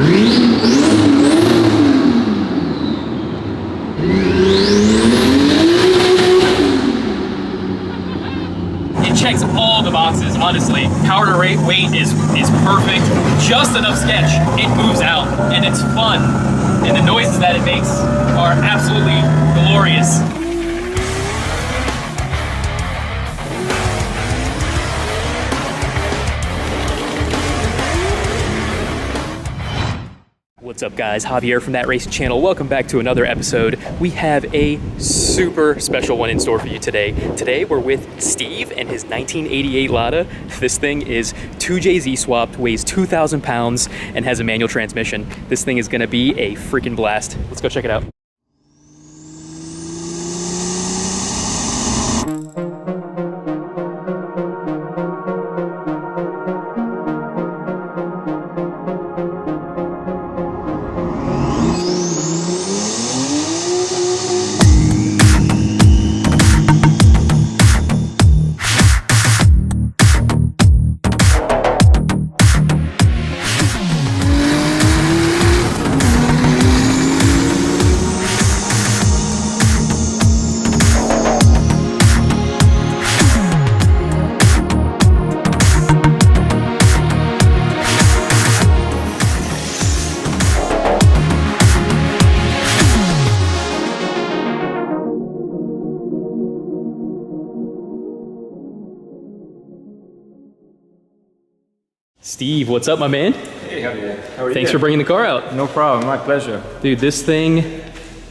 It checks all the boxes, honestly. Power to weight is perfect. Just enough sketch. It moves out, and it's fun. And the noises that it makes are absolutely glorious. What's up guys, Javier from That Racing Channel. Welcome back to another episode. We have a super special one in store for you today. Today we're with Steve and his 1988 Lada. This thing is 2JZ swapped, weighs 2,000 pounds, and has a manual transmission. This thing is gonna be a freaking blast. Let's go check it out. Steve, what's up, my man? Hey, how are you? Thanks for bringing the car out. No problem, my pleasure. Dude, this thing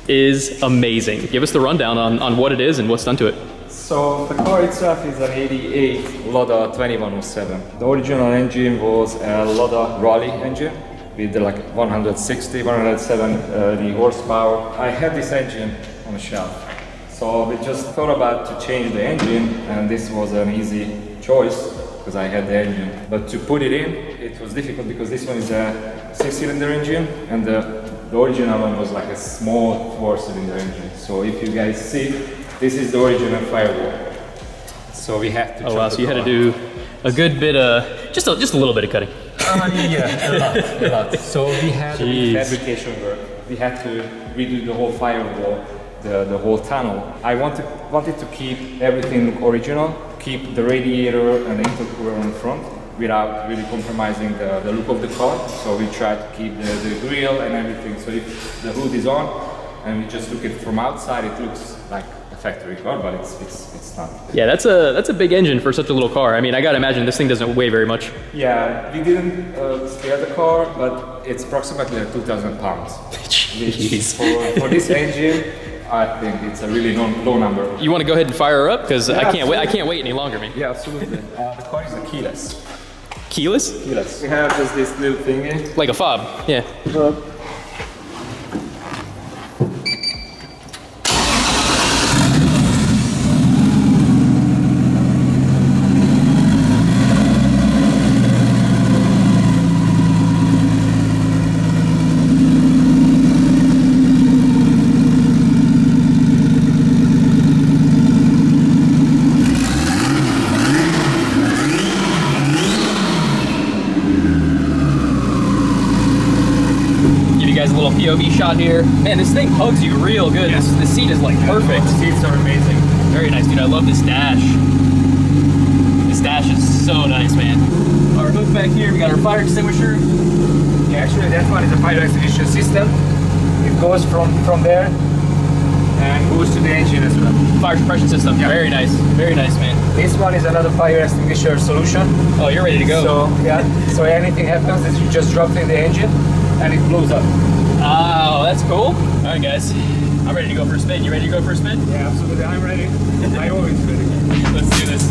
is amazing. Give us the rundown on what it is and what's done to it. So the car itself is an 88 Lada 2107. The original engine was a Lada Rally engine with like 160, 170 horsepower. I had this engine on the shelf. So we just thought about to change the engine, and this was an easy choice because I had the engine. But to put it in, it was difficult because this one is a 6-cylinder engine, and the original one was like a small 4-cylinder engine. So if you guys see, this is the original firewall. So we have to. Oh wow! So you had to do a good bit of just a little bit of cutting. Yeah, a lot. So we had fabrication work. We had to redo the whole firewall, the whole tunnel. I wanted to keep everything look original, keep the radiator and the intercooler on front without really compromising the look of the car. So we tried to keep the grille and everything. So if the hood is on and we just look at it from outside, it looks like a factory car, but it's not. Yeah, that's a big engine for such a little car. I mean, I gotta imagine this thing doesn't weigh very much. Yeah, we didn't scale the car, but it's approximately 2,000 pounds. Jeez. For this engine, I think it's a really low number. You want to go ahead and fire her up? Because yeah, I can't wait any longer, man. Yeah, absolutely. The car is a keyless. Keyless? Keyless. We have just this little thingy. Like a fob, yeah. A little POV shot here. Man, this thing hugs you real good. Yeah. The seat is like perfect. The seats are amazing. Very nice, dude. I love this dash. This dash is so nice, man. Our hook back here, we got our fire extinguisher. Yeah, actually that one is a fire extinguisher system. It goes from there and goes to the engine as well. Fire suppression system. Yeah. Very nice, man. This one is another fire extinguisher solution. Oh, you're ready to go. So yeah, so anything happens, you just drop it in the engine and it blows up. Oh, that's cool. All right, guys. I'm ready to go for a spin. You ready to go for a spin? Yeah, absolutely. I'm ready. I'm always ready. Let's do this.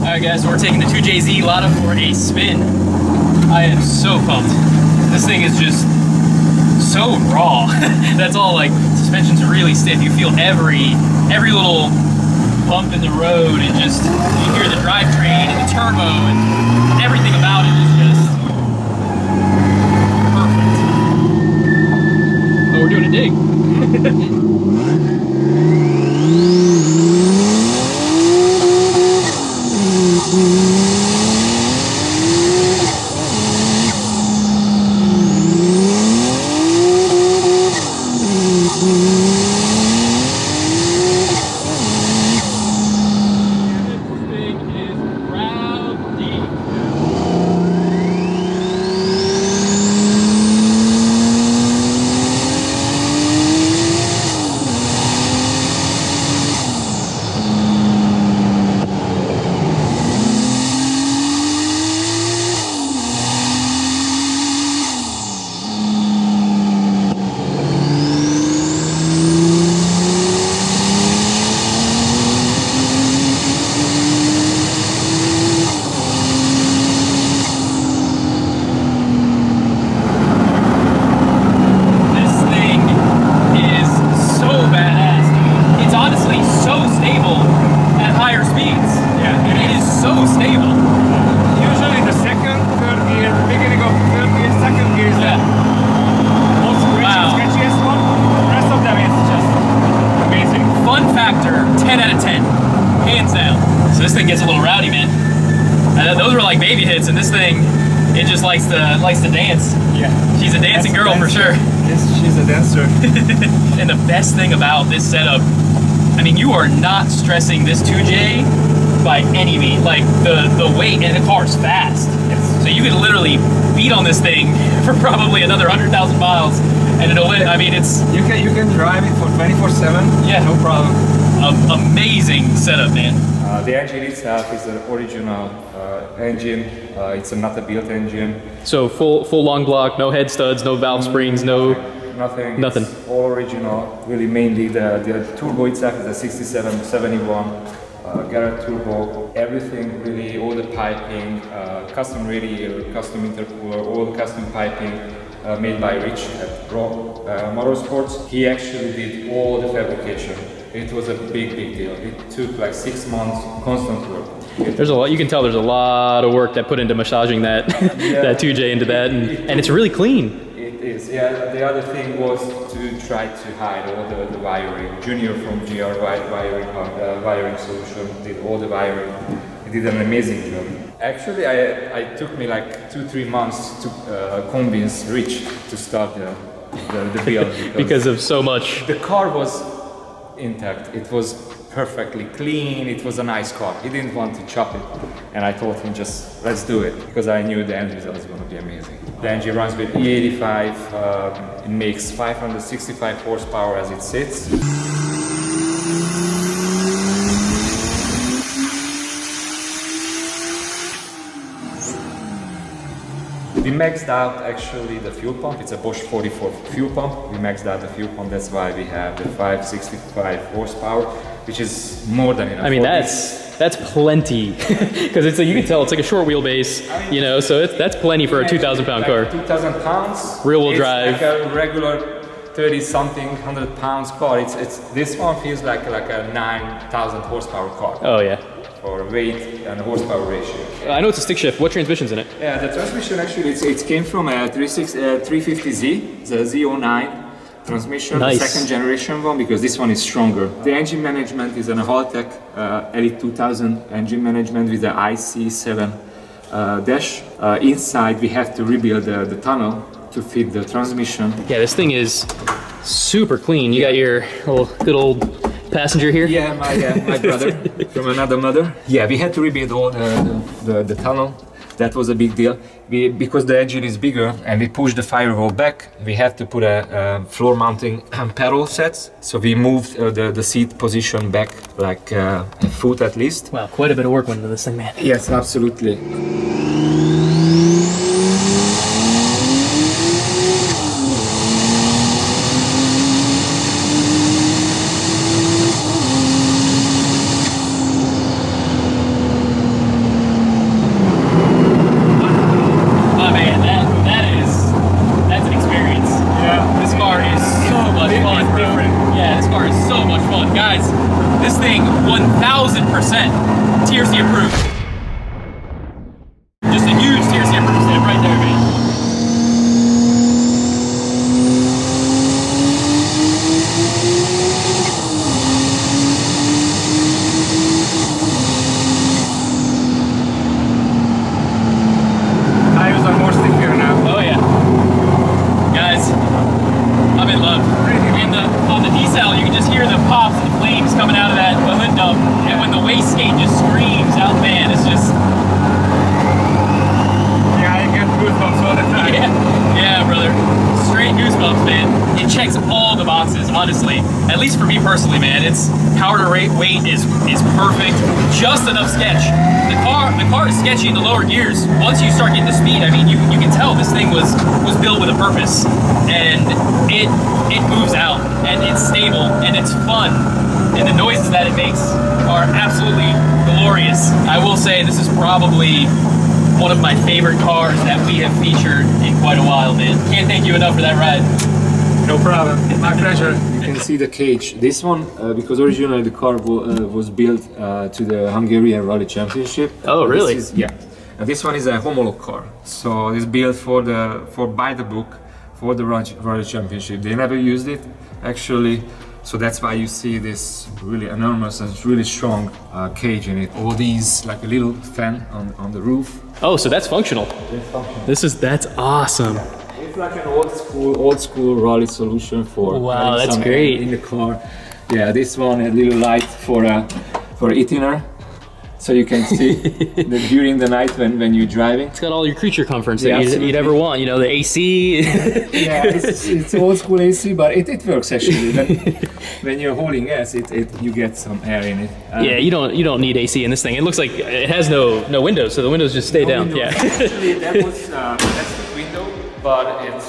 All right, guys. So we're taking the 2JZ Lada for a spin. I am so pumped. This thing is just so raw. That's all. Like, suspension's really stiff. You feel every little bump in the road, and just you hear the drivetrain and the turbo and everything about it is just perfect. Oh, we're doing a dig. this thing, it just likes to dance. Yeah. She's a dancing girl for sure. Yes, she's a dancer. And the best thing about this setup, I mean, you are not stressing this 2J by any means. Like the weight, and the car's fast. Yes. So you could literally beat on this thing for probably another 100,000 miles, and it'll. I mean, it's You can drive it for 24/7. Yeah. No problem. Amazing setup, man. The engine itself is an original engine. It's a not a built engine. So full long block, no head studs, no valve springs, no. Nothing. Nothing. It's all original. Really, mainly the turbo itself is a 6771 Garrett turbo. Everything, really, all the piping, custom radiator, custom intercooler, all the custom piping made by Rich at Raw Motorsports. He actually did all the fabrication. It was a big deal. It took like 6 months constant work. There's a lot. You can tell there's a lot of work that put into massaging that that 2J into that, and it's really clean. It is, yeah. The other thing was to try to hide all the wiring. Junior from GR wiring solution did all the wiring. He did an amazing job. Actually, I took me like 2-3 months to convince Rich to start the build Because of so much. the car was intact. It was perfectly clean. It was a nice car. He didn't want to chop it, and I told him just let's do it because I knew the end result was going to be amazing. The engine runs with E85. It makes 565 horsepower as it sits. We maxed out actually the fuel pump. It's a Bosch 44 fuel pump. We maxed out the fuel pump. That's why we have the 565 horsepower, which is more than enough. I mean, that's plenty because it's you can tell it's like a short wheelbase, you know. So that's plenty for a 2,000-pound car. 2,000 pounds. Rear-wheel drive. It's like a regular 30-something, 100-pound car. It's this one feels like a 9,000 horsepower car. Oh yeah. For weight and horsepower ratio. I know it's a stick shift. What transmission's in it? Yeah, the transmission actually it came from a 350Z, the Z09 transmission, Nice. the second generation one, because this one is stronger. The engine management is an Haltech Elite 2000 engine management with the IC7 dash. Inside we have to rebuild the tunnel to fit the transmission. Yeah, this thing is super clean. You got your good old passenger here. Yeah, my brother from another mother. Yeah, we had to rebuild all the tunnel. That was a big deal. Because the engine is bigger and we pushed the firewall back, we have to put a floor mounting pedal sets. So we moved the seat position back like a foot at least. Wow, quite a bit of work went into this thing, man. Yes, absolutely. TRC approved. Just a huge TRC approved stamp right there, man. Tires are more stickier now. Oh yeah. Guys, I'm in love. And on the decel, you can just hear the pops and the flames coming out of that hood dub. And when the wastegate just screams out, man, it's just... Yeah, I get goosebumps all the time. Yeah, brother. Straight goosebumps, man. It checks all the boxes, honestly. At least for me personally, man. Its power to weight is perfect. Just enough sketch. The car is sketchy in the lower gears. Once you start getting the speed, I mean, you can tell this thing was built with a purpose. And it moves out, and it's stable, and it's fun. And the noises that it makes are absolutely glorious. I will say this is probably one of my favorite cars that we have featured in quite a while, man. Can't thank you enough for that ride. No problem. It's my pleasure. You can see the cage. This one, because originally the car was built to the Hungarian Rally Championship. Oh, really? Yeah. And this one is a homolog car. So it's built by the book for the Rally Championship. They never used it, actually. So that's why you see this really enormous and really strong cage in it. All these, like a little fan on the roof. Oh, so that's functional. It's functional. That's awesome. It's like an old school rally solution for Wow, having that's some great. air in the car. Yeah, this one a little light for Itiner, so you can see during the night when you're driving. It's got all your creature comforts Yeah, that you'd ever want. You know, the AC. Yeah, it's old school AC, but it works actually. When you're holding gas, you get some air in it. Yeah, you don't need AC in this thing. It looks like it has no windows, so the windows just stay down. Windows. Yeah. Actually, that's the window, but it's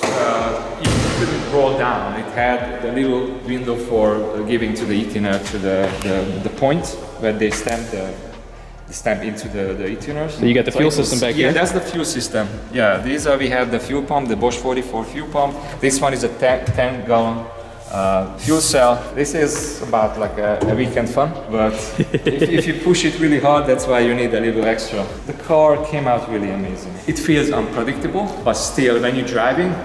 you couldn't roll down. It had the little window for giving to the Itiner to the point where they stamp into the Itiners. So you got the fuel system back here? Yeah, that's the fuel system. Yeah, we have the fuel pump, the Bosch 44 fuel pump. This one is a 10-gallon fuel cell. This is about like a weekend fun, but if you push it really hard, that's why you need a little extra. The car came out really amazing. It feels unpredictable, but still, when you're driving,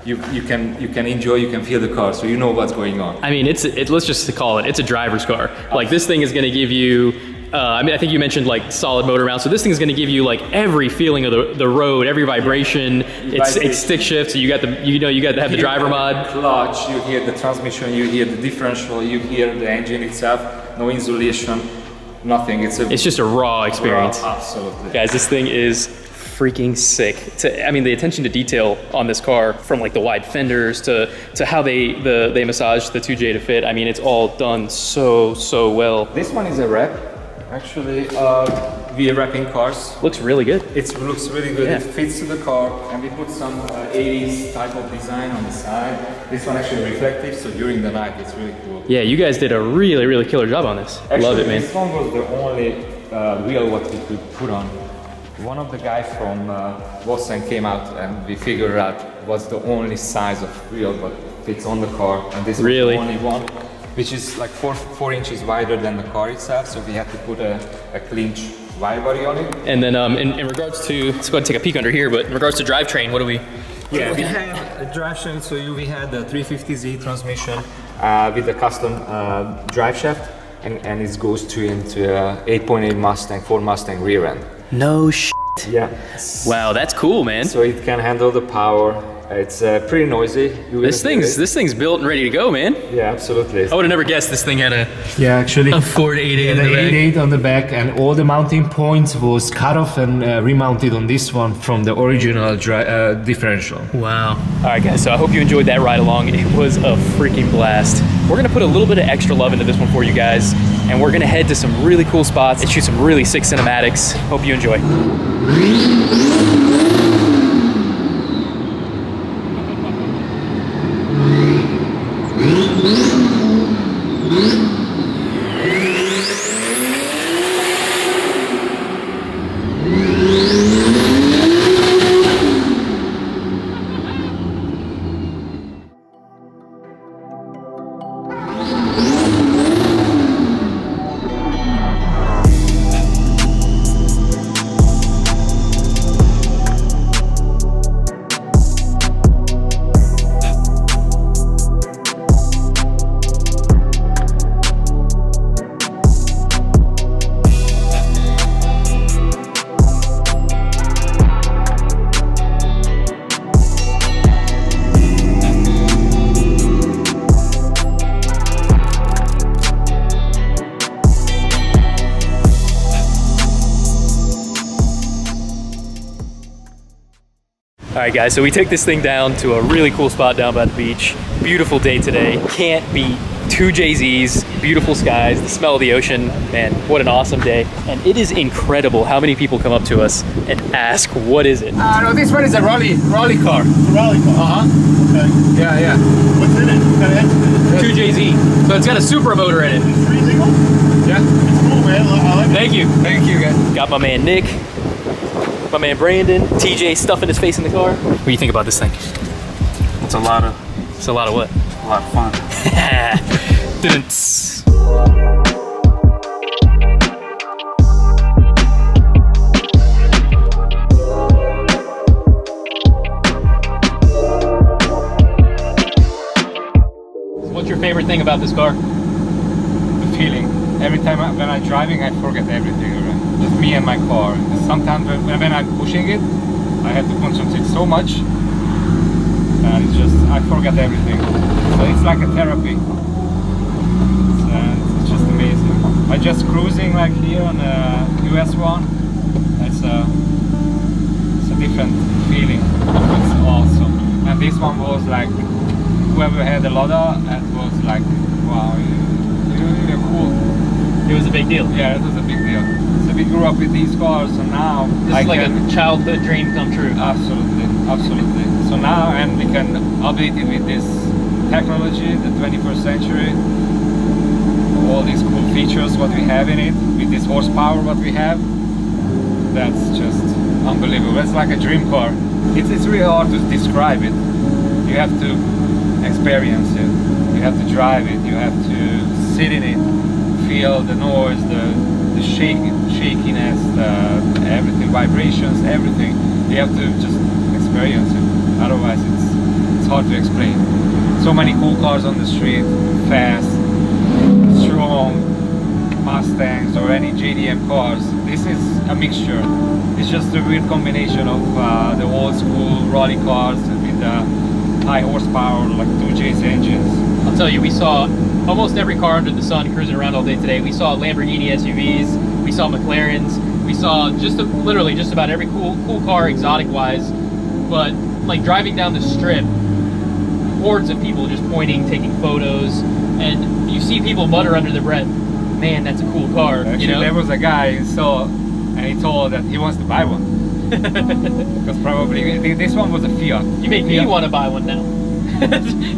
you can enjoy, you can feel the car, so you know what's going on. I mean, let's just call it's a driver's car. Like this thing is going to give you. I mean, I think you mentioned like solid motor mount, so this thing is going to give you like every feeling of the road, every vibration. It's stick shift, so you got to have the driver mod. Clutch, you hear the transmission, you hear the differential, you hear the engine itself. No insulation, nothing. It's just a raw experience. Raw, absolutely, guys. This thing is freaking sick. I mean, the attention to detail on this car, from like the wide fenders to how they massage the 2J to fit. I mean, it's all done so well. This one is a wrap. Actually, we are wrapping cars. Looks really good. It looks really good. Yeah. It fits to the car, and we put some 80s type of design on the side. This one actually reflective, so during the night it's really cool. Yeah, you guys did a really killer job on this. Actually, love it, man. This one was the only wheel what we could put on. One of the guys from Boston came out, and we figured out what's the only size of wheel what fits on the car, and this was the only one, which is like 4 inches wider than the car itself, so we had to put a clinch wide body on it. And then in regards to, let's go ahead and take a peek under here, but in regards to drivetrain, what do we? Yeah, we have a drivetrain, so we had the 350Z transmission with a custom drive shaft, and it goes into 8.8 Mustang, 4 Mustang rear end. No shit. Yeah. Wow, that's cool, man. So it can handle the power. It's pretty noisy. This thing's built and ready to go, man. Yeah, absolutely. I would have never guessed this thing had a Ford 88 in the back. 88 on the back, and all the mounting points was cut off and remounted on this one from the original differential. Wow. All right, guys, so I hope you enjoyed that ride along. It was a freaking blast. We're gonna put a little bit of extra love into this one for you guys, and we're gonna head to some really cool spots and shoot some really sick cinematics. Hope you enjoy. All right, guys, so we took this thing down to a really cool spot down by the beach. Beautiful day today. Can't beat 2 JZs, beautiful skies, the smell of the ocean. Man, what an awesome day. And it is incredible how many people come up to us and ask, what is it? No, this one is a rally car. Rally car. Okay. Yeah. What's in it? What kind of engine is it? 2 JZ. So it's got a Supra motor in it. It's 3 single? Yeah. It's cool, man. I like it. Thank you. Thank you, guys. Got my man Nick, my man Brandon, TJ stuffing his face in the car. What do you think about this thing? It's a lot of what? a lot of fun. Dun-dun-ts. What's your favorite thing about this car? The feeling. Every time when I'm driving, I forget everything. Right? Just me and my car. Sometimes when I'm pushing it, I have to concentrate so much, and it's just I forget everything. So it's like a therapy. It's just amazing. I just cruising like here on the US one. It's a different feeling. It's awesome. And this one was like, whoever had a Lada, that was like, wow, you're cool. It was a big deal. Yeah, it was a big deal. So we grew up with these cars, so now This is like a childhood dream come true. Absolutely, absolutely. So now, and we can update it with this technology, the 21st century, all these cool features what we have in it, with this horsepower what we have, that's just unbelievable. It's like a dream car. It's really hard to describe it. You have to experience it. You have to drive it. You have to sit in it, feel the noise, the shakiness, everything, vibrations, everything. You have to just experience it. Otherwise, it's hard to explain. So many cool cars on the street, fast, strong, Mustangs or any JDM cars. This is a mixture. It's just a weird combination of the old school rally cars with high horsepower, like 2J's engines. I'll tell you, we saw almost every car under the sun cruising around all day today. We saw Lamborghini SUVs, we saw McLarens, we saw literally just about every cool car exotic wise. But like driving down the strip, hordes of people just pointing, taking photos, and you see people mutter under their breath, man, that's a cool car. Actually, you know? there was a guy who saw, and he told that he wants to buy one. Because probably this one was a Fiat. You make me want to buy one now.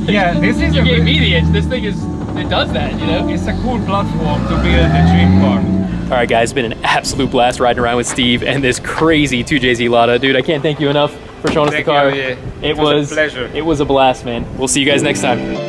Yeah, this is you gave me the itch. This thing it does that, you know? It's a cool platform to build a dream car. All right, guys, it's been an absolute blast riding around with Steve and this crazy 2JZ Lada. Dude, I can't thank you enough for showing us the car. You, yeah. It was a pleasure. It was a blast, man. We'll see you guys next time.